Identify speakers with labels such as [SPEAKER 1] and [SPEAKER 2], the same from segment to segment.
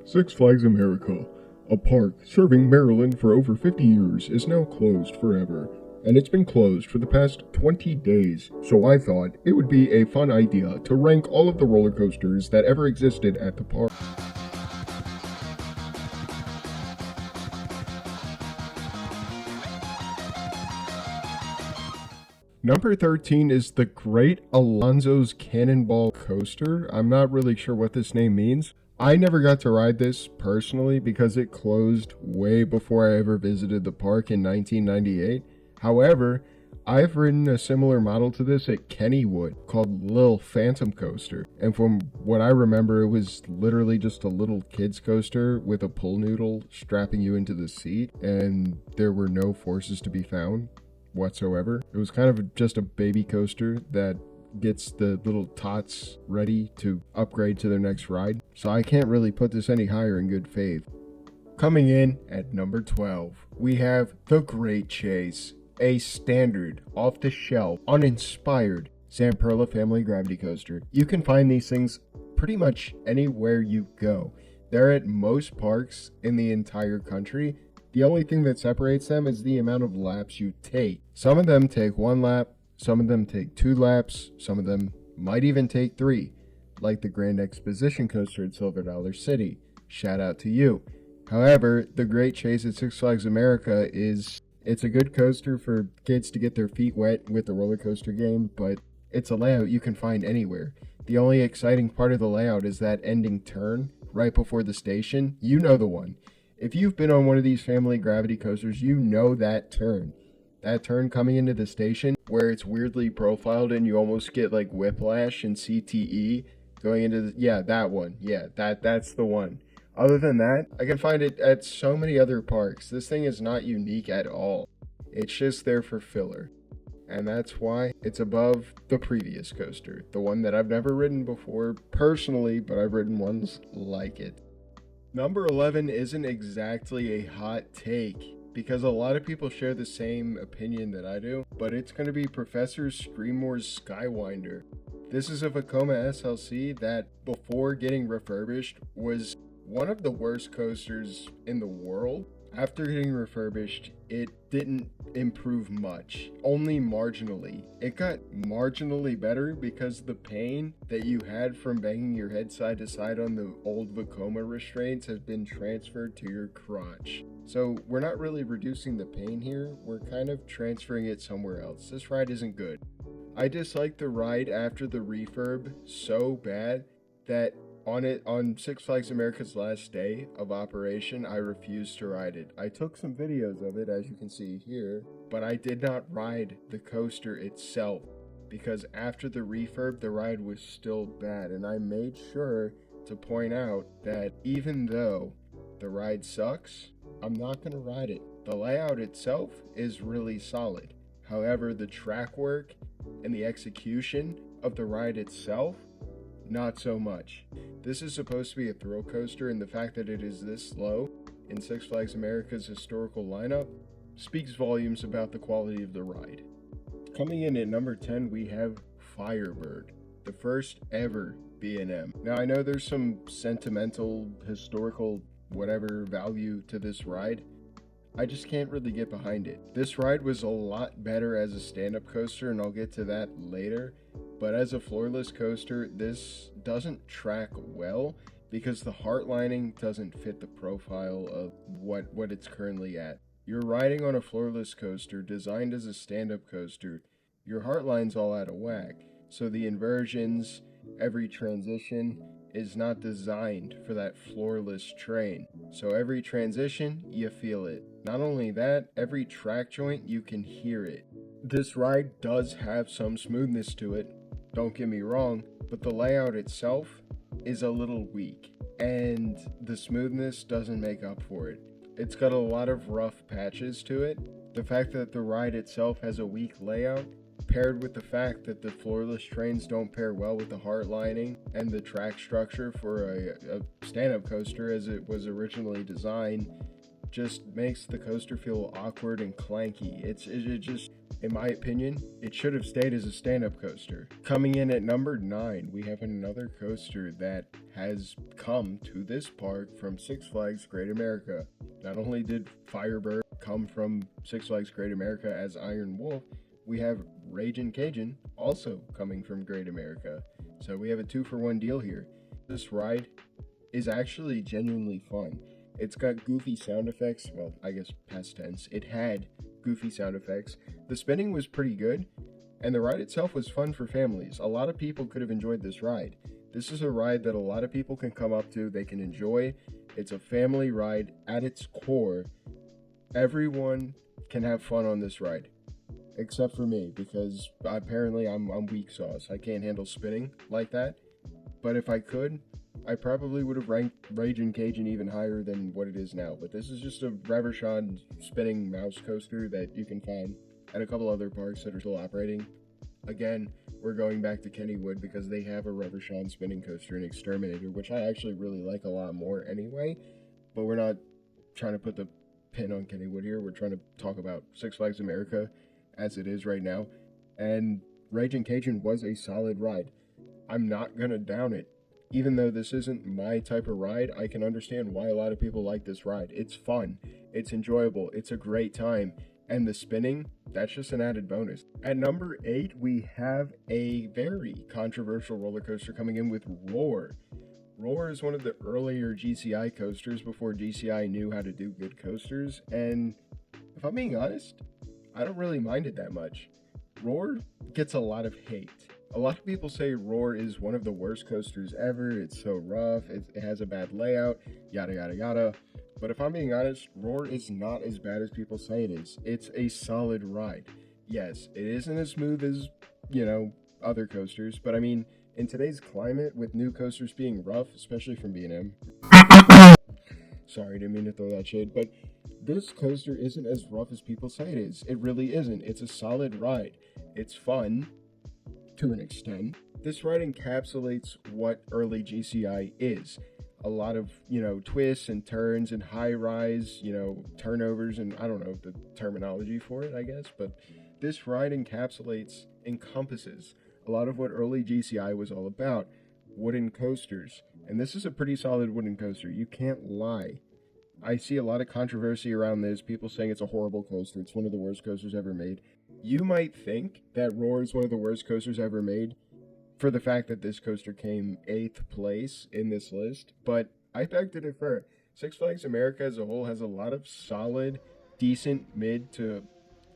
[SPEAKER 1] Six Flags America, a park serving Maryland for over 50 years, is now closed forever. And it's been closed for the past 20 days, so I thought it would be a fun idea to rank all of the roller coasters that ever existed at the park. Number 13 is the Great Alonzo's Cannonball Coaster. I'm not really sure what this name means. I never got to ride this personally because it closed way before I ever visited the park in 1998. However, I've ridden a similar model to this at Kennywood called Lil Phantom Coaster. And from what I remember, it was literally just a little kid's coaster with a pull noodle strapping you into the seat, and there were no forces to be found whatsoever. It was kind of just a baby coaster that gets the little tots ready to upgrade to their next ride. So I can't really put this any higher in good faith. Coming in at number 12, we have The Great Chase, a standard, off-the-shelf, uninspired Zamperla family gravity coaster. You can find these things pretty much anywhere you go. They're at most parks in the entire country. The only thing that separates them is the amount of laps you take. Some of them take 1 lap, some of them take 2 laps, some of them might even take 3, like the Grand Exposition coaster at Silver Dollar City. Shout out to you. However, the Great Chase at Six Flags America it's a good coaster for kids to get their feet wet with the roller coaster game, but it's a layout you can find anywhere. The only exciting part of the layout is that ending turn right before the station. You know the one. If you've been on one of these family gravity coasters, you know that turn. That turn coming into the station where it's weirdly profiled and you almost get like whiplash and CTE going into that one. Yeah, that's the one. Other than that, I can find it at so many other parks. This thing is not unique at all. It's just there for filler. And that's why it's above the previous coaster. The one that I've never ridden before personally, but I've ridden ones like it. Number 11 isn't exactly a hot take, because a lot of people share the same opinion that I do, but it's going to be Professor Screamore's Skywinder. This is a Vekoma SLC that, before getting refurbished, was one of the worst coasters in the world. After getting refurbished, it didn't improve much, only marginally. It got marginally better because the pain that you had from banging your head side to side on the old Vekoma restraints has been transferred to your crotch. So we're not really reducing the pain here, we're kind of transferring it somewhere else. This ride isn't good. I disliked the ride after the refurb so bad that on Six Flags America's last day of operation, I refused to ride it. I took some videos of it, as you can see here, but I did not ride the coaster itself because after the refurb, the ride was still bad, and I made sure to point out that even though the ride sucks, I'm not going to ride it. The layout itself is really solid. However, the track work and the execution of the ride itself, not so much. This is supposed to be a thrill coaster, and the fact that it is this low in Six Flags America's historical lineup speaks volumes about the quality of the ride. Coming in at number 10, we have Firebird, the first ever B&M. Now, I know there's some sentimental, historical, whatever value to this ride. I just can't really get behind it. This ride was a lot better as a stand-up coaster, and I'll get to that later. But as a floorless coaster, this doesn't track well because the heart lining doesn't fit the profile of what it's currently at. You're riding on a floorless coaster designed as a stand-up coaster. Your heart line's all out of whack. So the inversions, every transition is not designed for that floorless train. So every transition, you feel it. Not only that, every track joint, you can hear it. This ride does have some smoothness to it, don't get me wrong, but the layout itself is a little weak, and the smoothness doesn't make up for it. It's got a lot of rough patches to it. The fact that the ride itself has a weak layout, paired with the fact that the floorless trains don't pair well with the heart lining and the track structure for a stand-up coaster as it was originally designed, just makes the coaster feel awkward and clanky. It just In my opinion, it should have stayed as a stand-up coaster. Coming in at number 9, we have another coaster that has come to this park from Six Flags Great America. Not only did Firebird come from Six Flags Great America as Iron Wolf, we have Ragin' Cajun also coming from Great America. So we have a 2-for-1 deal here. This ride is actually genuinely fun. It's got goofy sound effects. Well, I guess past tense. It had goofy sound effects. The spinning was pretty good, and the ride itself was fun for families. A lot of people could have enjoyed this ride. This is a ride that a lot of people can come up to, they can enjoy. It's a family ride at its core. Everyone can have fun on this ride, except for me, because apparently I'm weak sauce. I can't handle spinning like that. But if I could, I probably would have ranked Ragin' Cajun even higher than what it is now. But this is just a Reverchon spinning mouse coaster that you can find at a couple other parks that are still operating. Again, we're going back to Kennywood because they have a Reverchon spinning coaster, an Exterminator, which I actually really like a lot more anyway. But we're not trying to put the pin on Kennywood here. We're trying to talk about Six Flags America as it is right now. And Ragin' Cajun was a solid ride. I'm not gonna down it. Even though this isn't my type of ride, I can understand why a lot of people like this ride. It's fun, it's enjoyable, it's a great time, and the spinning, that's just an added bonus. At number 8, we have a very controversial roller coaster coming in with Roar. Roar is one of the earlier GCI coasters before GCI knew how to do good coasters, and if I'm being honest, I don't really mind it that much. Roar gets a lot of hate. A lot of people say Roar is one of the worst coasters ever. It's so rough. It has a bad layout, yada, yada, yada. But if I'm being honest, Roar is not as bad as people say it is. It's a solid ride. Yes, it isn't as smooth as, other coasters. But I mean, in today's climate, with new coasters being rough, especially from B&M. Sorry, didn't mean to throw that shade. But this coaster isn't as rough as people say it is. It really isn't. It's a solid ride. It's fun. To an extent. This ride encapsulates what early GCI is. A lot of, twists and turns and high rise, turnovers, and I don't know the terminology for it, I guess, but this ride encompasses a lot of what early GCI was all about. Wooden coasters. And this is a pretty solid wooden coaster. You can't lie. I see a lot of controversy around this, people saying it's a horrible coaster, it's one of the worst coasters ever made. You might think that Roar is one of the worst coasters ever made for the fact that this coaster came 8th place in this list, but I beg to differ. Six Flags America as a whole has a lot of solid, decent mid to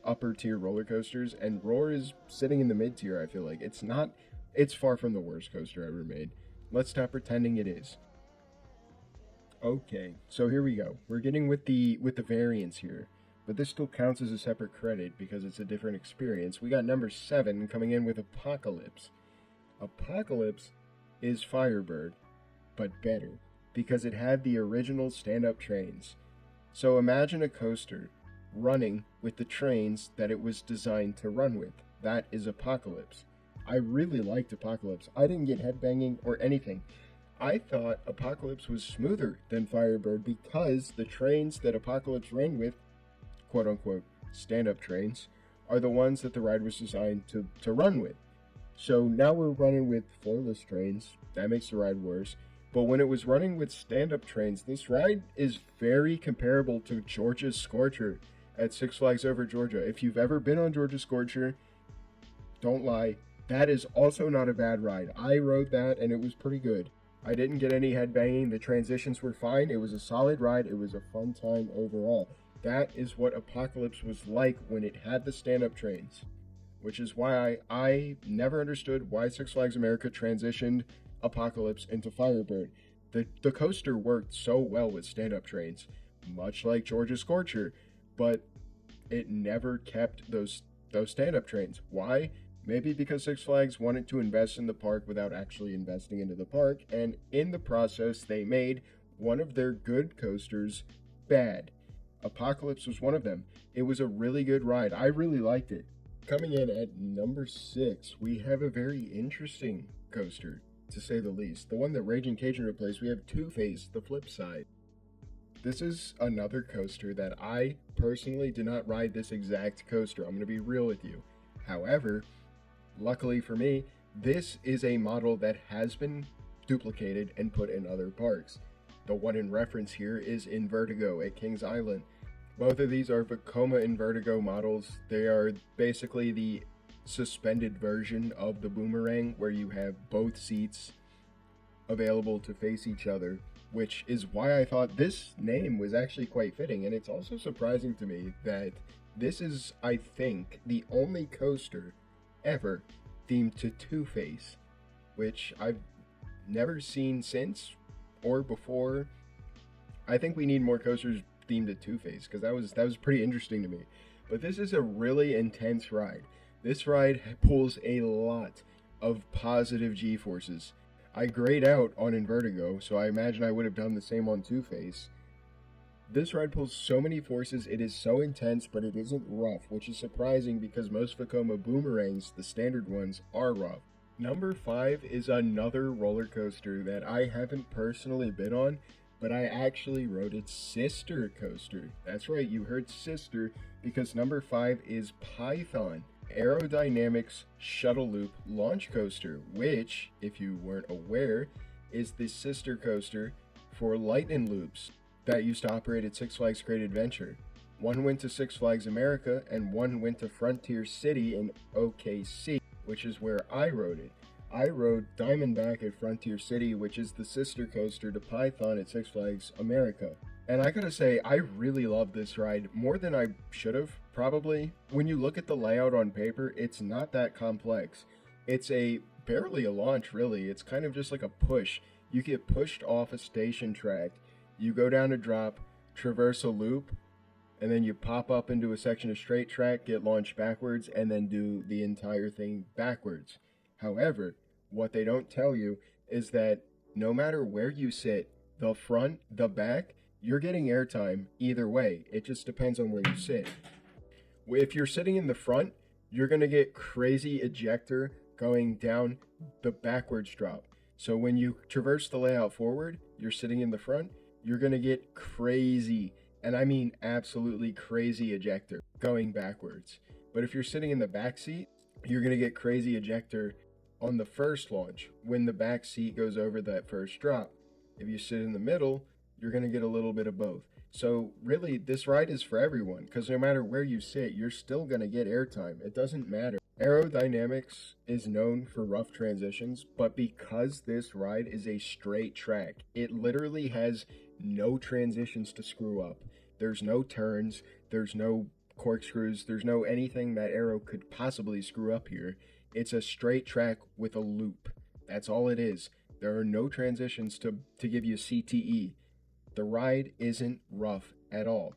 [SPEAKER 1] upper tier roller coasters, and Roar is sitting in the mid tier. I feel like it's far from the worst coaster ever made. Let's stop pretending it is. Okay, so here we go. We're getting with the variants here, but this still counts as a separate credit because it's a different experience. We got number 7 coming in with Apocalypse. Apocalypse is Firebird, but better because it had the original stand-up trains. So imagine a coaster running with the trains that it was designed to run with. That is Apocalypse. I really liked Apocalypse. I didn't get headbanging or anything. I thought Apocalypse was smoother than Firebird because the trains that Apocalypse ran with, quote-unquote, stand-up trains, are the ones that the ride was designed to run with. So now we're running with floorless trains. That makes the ride worse. But when it was running with stand-up trains, this ride is very comparable to Georgia's Scorcher at Six Flags Over Georgia. If you've ever been on Georgia's Scorcher, don't lie, that is also not a bad ride. I rode that and it was pretty good. I didn't get any headbanging. The transitions were fine. It was a solid ride. It was a fun time overall. That is what Apocalypse was like when it had the stand-up trains, which is why I never understood why Six Flags America transitioned Apocalypse into Firebird. The coaster worked so well with stand-up trains, much like Georgia's Scorcher, but it never kept those stand-up trains. Why? Maybe because Six Flags wanted to invest in the park without actually investing into the park, and in the process, they made one of their good coasters bad. Apocalypse was one of them. It was a really good ride. I really liked it. Coming in at number 6, we have a very interesting coaster, to say the least. The one that Ragin' Cajun replaced, we have Two-Face, the flip side. This is another coaster that I personally did not ride this exact coaster. I'm going to be real with you. However, luckily for me, this is a model that has been duplicated and put in other parks. The one in reference here is Invertigo at Kings Island. Both of these are Vekoma Invertigo models. They are basically the suspended version of the boomerang, where you have both seats available to face each other, which is why I thought this name was actually quite fitting. And it's also surprising to me that this is, I think, the only coaster ever themed to Two-Face, which I've never seen since or before. I think we need more coasters themed to Two-Face, because that was pretty interesting to me. But this is a really intense ride. This ride pulls a lot of positive G-forces. I grayed out on Invertigo, so I imagine I would have done the same on Two-Face. This ride pulls so many forces, it is so intense, but it isn't rough, which is surprising because most Vekoma boomerangs, the standard ones, are rough. Number 5 is another roller coaster that I haven't personally been on, but I actually rode its sister coaster. That's right, you heard sister, because number 5 is Python Aerodynamics Shuttle Loop Launch Coaster, which, if you weren't aware, is the sister coaster for Lightning Loops that used to operate at Six Flags Great Adventure. One went to Six Flags America, and one went to Frontier City in OKC, which is where I rode it. I rode Diamondback at Frontier City, which is the sister coaster to Python at Six Flags America. And I gotta say, I really love this ride, more than I should have, probably. When you look at the layout on paper, it's not that complex. It's barely a launch, really. It's kind of just like a push. You get pushed off a station track, you go down a drop, traverse a loop, and then you pop up into a section of straight track, get launched backwards, and then do the entire thing backwards. However, what they don't tell you is that no matter where you sit, the front, the back, you're getting airtime either way. It just depends on where you sit. If you're sitting in the front, you're going to get crazy ejector going down the backwards drop. So when you traverse the layout forward, you're sitting in the front, you're going to get crazy, and I mean absolutely crazy ejector going backwards. But if you're sitting in the back seat, you're going to get crazy ejector on the first launch when the back seat goes over that first drop. If you sit in the middle, you're going to get a little bit of both. So really, this ride is for everyone, because no matter where you sit, you're still going to get airtime. It doesn't matter. Aerodynamics is known for rough transitions, but because this ride is a straight track, it literally has no transitions to screw up. There's no turns, there's no corkscrews, there's no anything that Aero could possibly screw up here. It's a straight track with a loop. That's all it is. There are no transitions to give you CTE. The ride isn't rough at all.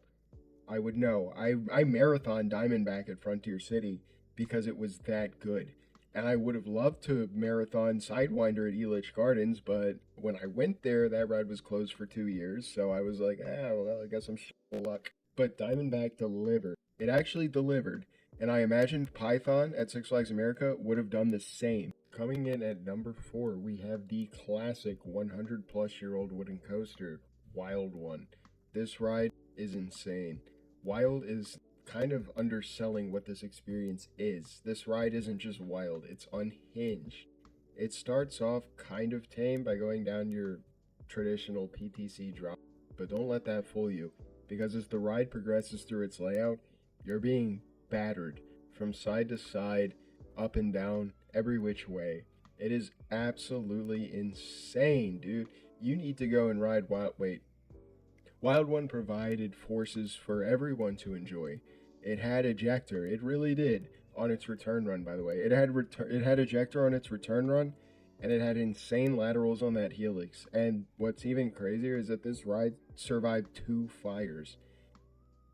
[SPEAKER 1] I would know. I marathoned Diamondback at Frontier City because it was that good. And I would have loved to marathon Sidewinder at Elitch Gardens, but when I went there, that ride was closed for 2 years, so I was like, well, I guess I'm shit luck. But Diamondback delivered. It actually delivered. And I imagined Python at Six Flags America would have done the same. Coming in at number 4, we have the classic 100-plus-year-old wooden coaster, Wild One. This ride is insane. Wild is kind of underselling what this experience is. This ride isn't just wild, it's unhinged. It starts off kind of tame by going down your traditional PTC drop, but don't let that fool you, because as the ride progresses through its layout, you're being battered from side to side, up and down, every which way. It is absolutely insane, dude. You need to go and ride Wild One provided forces for everyone to enjoy. It had ejector, it really did, on its return run, by the way. It had ejector on its return run, and it had insane laterals on that helix. And what's even crazier is that this ride survived 2 fires.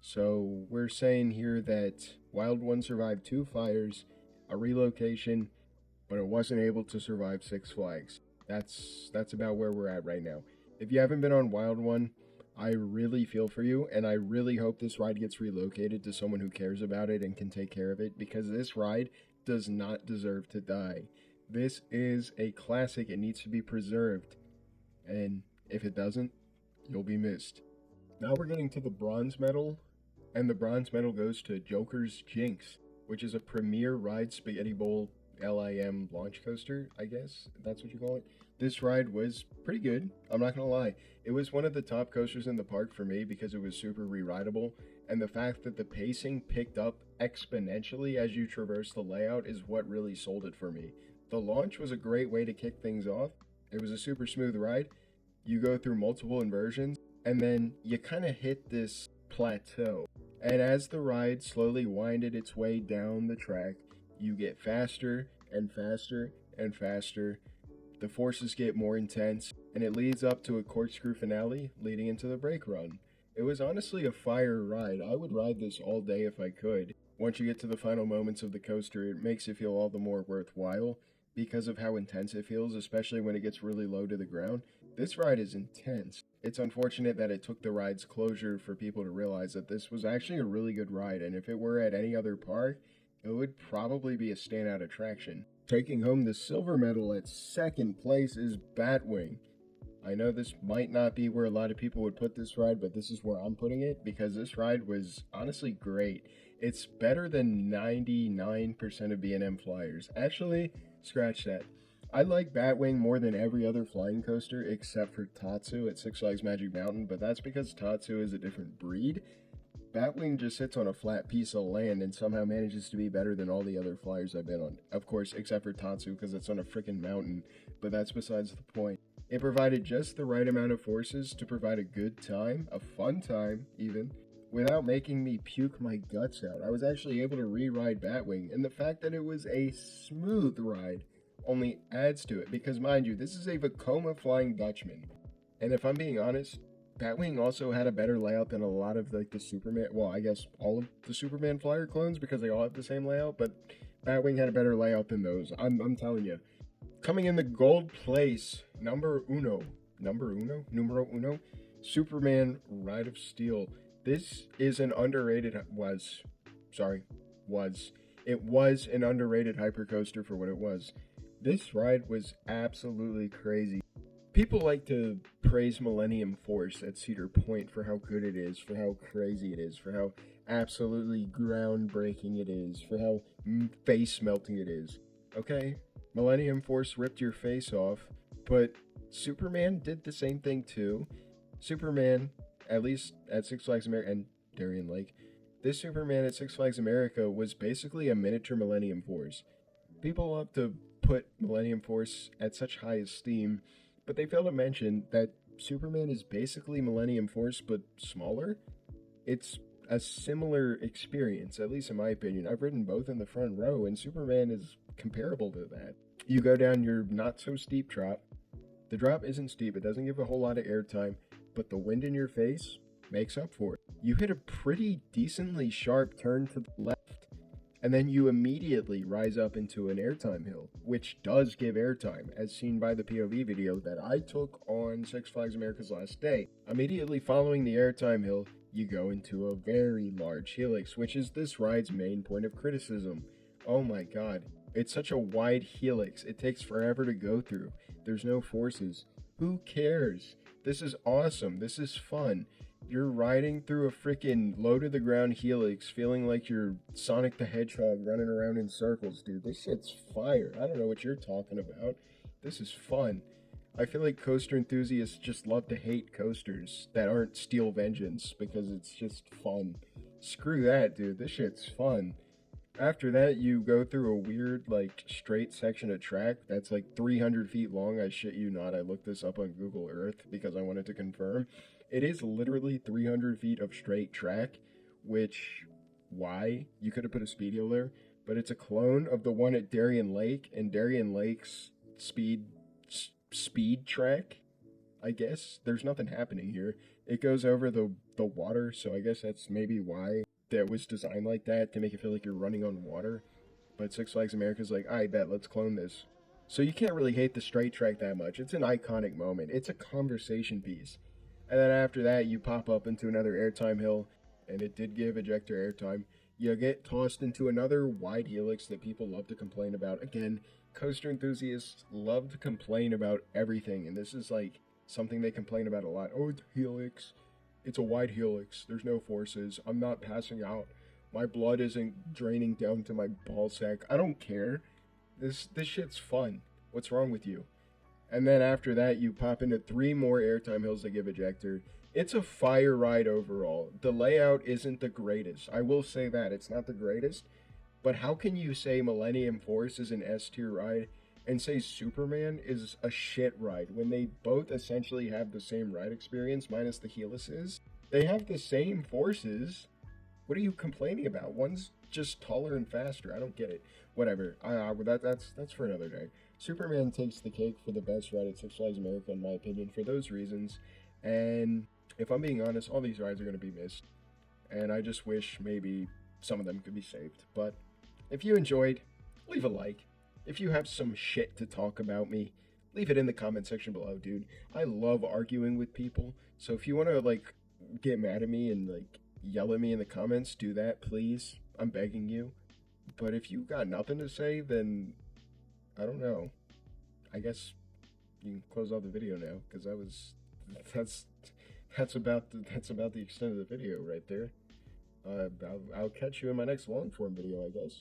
[SPEAKER 1] So we're saying here that Wild One survived 2 fires, a relocation, but it wasn't able to survive 6 Flags. That's about where we're at right now. If you haven't been on Wild One, I really feel for you, and I really hope this ride gets relocated to someone who cares about it and can take care of it, because this ride does not deserve to die. This is a classic. It needs to be preserved, and if it doesn't, you'll be missed. Now we're getting to the bronze medal, and the bronze medal goes to Joker's Jinx, which is a premier ride spaghetti bowl LIM launch coaster, I guess that's what you call it. This ride was pretty good, I'm not gonna lie. It was one of the top coasters in the park for me because it was super re-rideable, and the fact that the pacing picked up exponentially as you traverse the layout is what really sold it for me. The launch was a great way to kick things off. It was a super smooth ride. You go through multiple inversions, and then you kind of hit this plateau. And as the ride slowly winded its way down the track, you get faster and faster and faster. The forces get more intense, and it leads up to a corkscrew finale leading into the brake run. It was honestly a fire ride. I would ride this all day if I could. Once you get to the final moments of the coaster, it makes it feel all the more worthwhile because of how intense it feels, especially when it gets really low to the ground. This ride is intense. It's unfortunate that it took the ride's closure for people to realize that this was actually a really good ride, and if it were at any other park, it would probably be a standout attraction. Taking home the silver medal at second place is Batwing. I know this might not be where a lot of people would put this ride, but this is where I'm putting it because this ride was honestly great. It's better than 99% of B&M flyers. Actually, scratch that. I like Batwing more than every other flying coaster except for Tatsu at Six Flags Magic Mountain, but that's because Tatsu is a different breed. Batwing just sits on a flat piece of land and somehow manages to be better than all the other flyers I've been on. Of course, except for Tatsu because it's on a freaking mountain, but that's besides the point. It provided just the right amount of forces to provide a good time, a fun time even, without making me puke my guts out. I was actually able to re-ride Batwing, and the fact that it was a smooth ride only adds to it, because mind you, this is a Vekoma Flying Dutchman. And if I'm being honest, Batwing also had a better layout than a lot of like the Superman, well, I guess all of the Superman flyer clones because they all have the same layout, but Batwing had a better layout than those. I'm telling you. Coming in the gold place, numero uno, Superman Ride of Steel. This is an underrated, it was an underrated hypercoaster for what it was. This ride was absolutely crazy. People like to praise Millennium Force at Cedar Point for how good it is, for how crazy it is, for how absolutely groundbreaking it is, for how face melting it is. Okay, Millennium Force ripped your face off, but Superman did the same thing too. Superman, at least at Six Flags America and Darien Lake, this Superman at Six Flags America was basically a miniature Millennium Force. People love to put Millennium Force at such high esteem, but they fail to mention that Superman is basically Millennium Force, but smaller. It's a similar experience, at least in my opinion. I've ridden both in the front row, and Superman is comparable to that. You go down your not-so-steep drop. The drop isn't steep, it doesn't give a whole lot of airtime, but the wind in your face makes up for it. You hit a pretty decently sharp turn to the left, and then you immediately rise up into an airtime hill, which does give airtime, as seen by the POV video that I took on Six Flags America's last day. Immediately following the airtime hill, you go into a very large helix, which is this ride's main point of criticism. Oh my god, it's such a wide helix, it takes forever to go through. There's no forces. Who cares? This is awesome, this is fun. You're riding through a freaking low-to-the-ground helix, feeling like you're Sonic the Hedgehog running around in circles, dude. This shit's fire. I don't know what you're talking about. This is fun. I feel like coaster enthusiasts just love to hate coasters that aren't Steel Vengeance because it's just fun. Screw that, dude. This shit's fun. After that, you go through a weird, like, straight section of track that's like 300 feet long. I shit you not. I looked this up on Google Earth because I wanted to confirm. It is literally 300 feet of straight track, which, why? You could have put a speedo there, but it's a clone of the one at Darien Lake, and Darien Lake's speed track, I guess. There's nothing happening here. It goes over the water, so I guess that's maybe why that was designed like that, to make it feel like you're running on water. But Six Flags America's like, I bet, let's clone this. So you can't really hate the straight track that much. It's an iconic moment. It's a conversation piece. And then after that, you pop up into another airtime hill, and it did give ejector airtime. You get tossed into another wide helix that people love to complain about. Again, coaster enthusiasts love to complain about everything, and this is like something they complain about a lot. Oh, it's helix. It's a wide helix. There's no forces. I'm not passing out. My blood isn't draining down to my ball sack. I don't care. This shit's fun. What's wrong with you? And then after that, you pop into 3 more airtime hills that give ejector. It's a fire ride overall. The layout isn't the greatest. I will say that. It's not the greatest. But how can you say Millennium Force is an S tier ride and say Superman is a shit ride when they both essentially have the same ride experience minus the helices? They have the same forces. What are you complaining about? One's just taller and faster. I don't get it. Whatever. That's for another day. Superman takes the cake for the best ride at Six Flags America, in my opinion, for those reasons. And if I'm being honest, all these rides are going to be missed. And I just wish maybe some of them could be saved. But if you enjoyed, leave a like. If you have some shit to talk about me, leave it in the comment section below, dude. I love arguing with people. So if you want to, like, get mad at me and, like, yell at me in the comments, do that, please. I'm begging you. But if you got nothing to say, then I don't know. I guess you can close off the video now, because that's about the extent of the video right there. I'll catch you in my next long form video, I guess.